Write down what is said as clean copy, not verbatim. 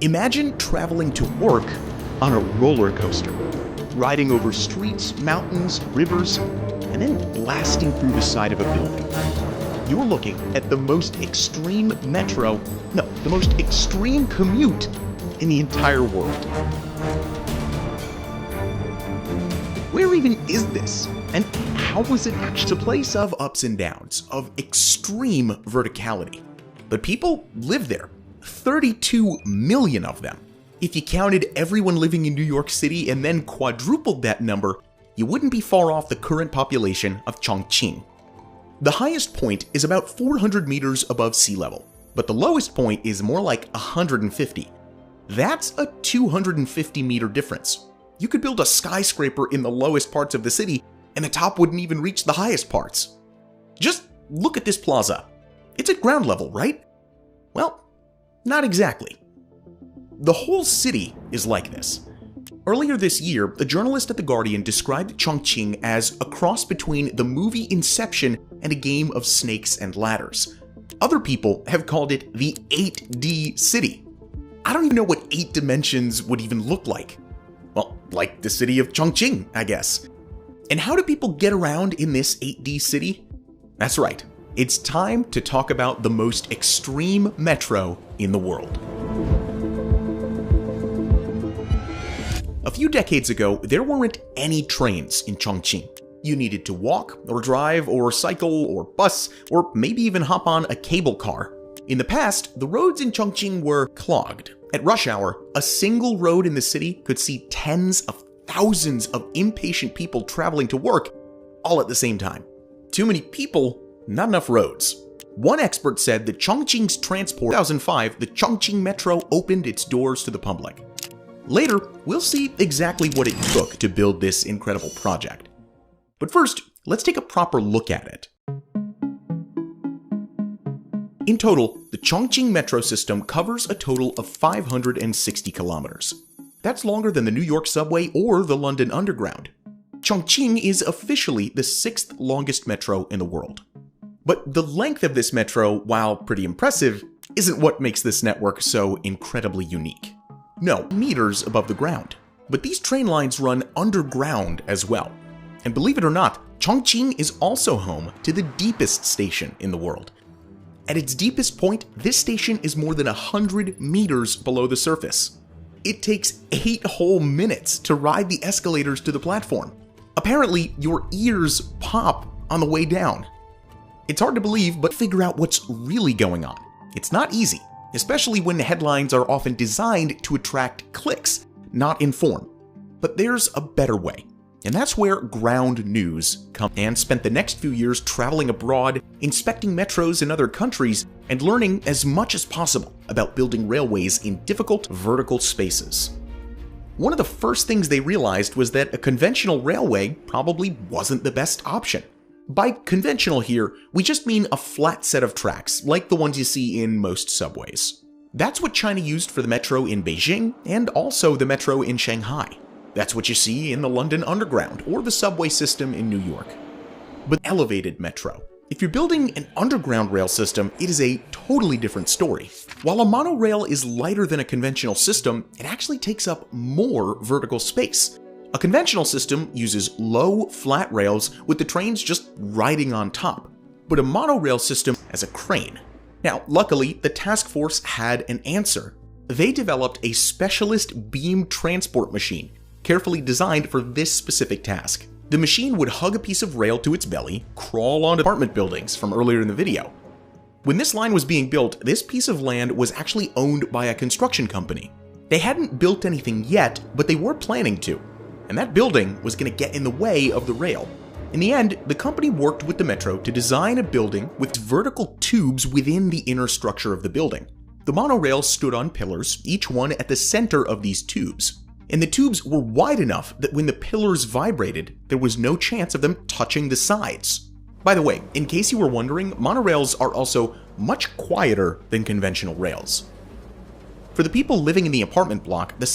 Imagine traveling to work on a roller coaster, riding over streets, mountains, rivers, and then blasting through the side of a building. You're looking at the most extreme the most extreme commute in the entire world. Where even is this? And how was it actually? It's a place of ups and downs, of extreme verticality. But people live there. 32 million of them. If you counted everyone living in New York City and then quadrupled that number, you wouldn't be far off the current population of Chongqing. The highest point is about 400 meters above sea level, but the lowest point is more like 150. That's a 250-meter difference. You could build a skyscraper in the lowest parts of the city, and the top wouldn't even reach the highest parts. Just look at this plaza. It's at ground level, right? Well, not exactly. The whole city is like this. Earlier this year, a journalist at The Guardian described Chongqing as a cross between the movie Inception and a game of snakes and ladders. Other people have called it the 8D city. I don't even know what 8 dimensions would even look like. Well, like the city of Chongqing, I guess. And how do people get around in this 8D city? That's right. It's time to talk about the most extreme metro in the world. A few decades ago, there weren't any trains in Chongqing. You needed to walk, or drive, or cycle, or bus, or maybe even hop on a cable car. In the past, the roads in Chongqing were clogged. At rush hour, a single road in the city could see tens of thousands of impatient people traveling to work all at the same time. Too many people, not enough roads. One expert said that Chongqing's transport. In 2005, the Chongqing Metro opened its doors to the public. Later, we'll see exactly what it took to build this incredible project. But first, let's take a proper look at it. In total, the Chongqing Metro system covers a total of 560 kilometers. That's longer than the New York subway or the London Underground. Chongqing is officially the 6th longest metro in the world. But the length of this metro, while pretty impressive, isn't what makes this network so incredibly unique. No, meters above the ground. But these train lines run underground as well. And believe it or not, Chongqing is also home to the deepest station in the world. At its deepest point, this station is more than 100 meters below the surface. It takes 8 whole minutes to ride the escalators to the platform. Apparently, your ears pop on the way down. It's hard to believe, but figure out what's really going on. It's not easy, especially when headlines are often designed to attract clicks, not inform. But there's a better way. And that's where Ground News comes and spent the next few years traveling abroad, inspecting metros in other countries, and learning as much as possible about building railways in difficult vertical spaces. One of the first things they realized was that a conventional railway probably wasn't the best option. By conventional here, we just mean a flat set of tracks, like the ones you see in most subways. That's what China used for the metro in Beijing, and also the metro in Shanghai. That's what you see in the London Underground or the subway system in New York. But elevated metro. If you're building an underground rail system, it is a totally different story. While a monorail is lighter than a conventional system, it actually takes up more vertical space. A conventional system uses low, flat rails with the trains just riding on top. But a monorail system has a crane. Now, luckily, the task force had an answer. They developed a specialist beam transport machine, carefully designed for this specific task. The machine would hug a piece of rail to its belly, crawl onto apartment buildings from earlier in the video. When this line was being built, this piece of land was actually owned by a construction company. They hadn't built anything yet, but they were planning to. And that building was going to get in the way of the rail. In the end, the company worked with the metro to design a building with vertical tubes within the inner structure of the building. The monorail stood on pillars, each one at the center of these tubes. And the tubes were wide enough that when the pillars vibrated, there was no chance of them touching the sides. By the way, in case you were wondering, monorails are also much quieter than conventional rails. For the people living in the apartment block, the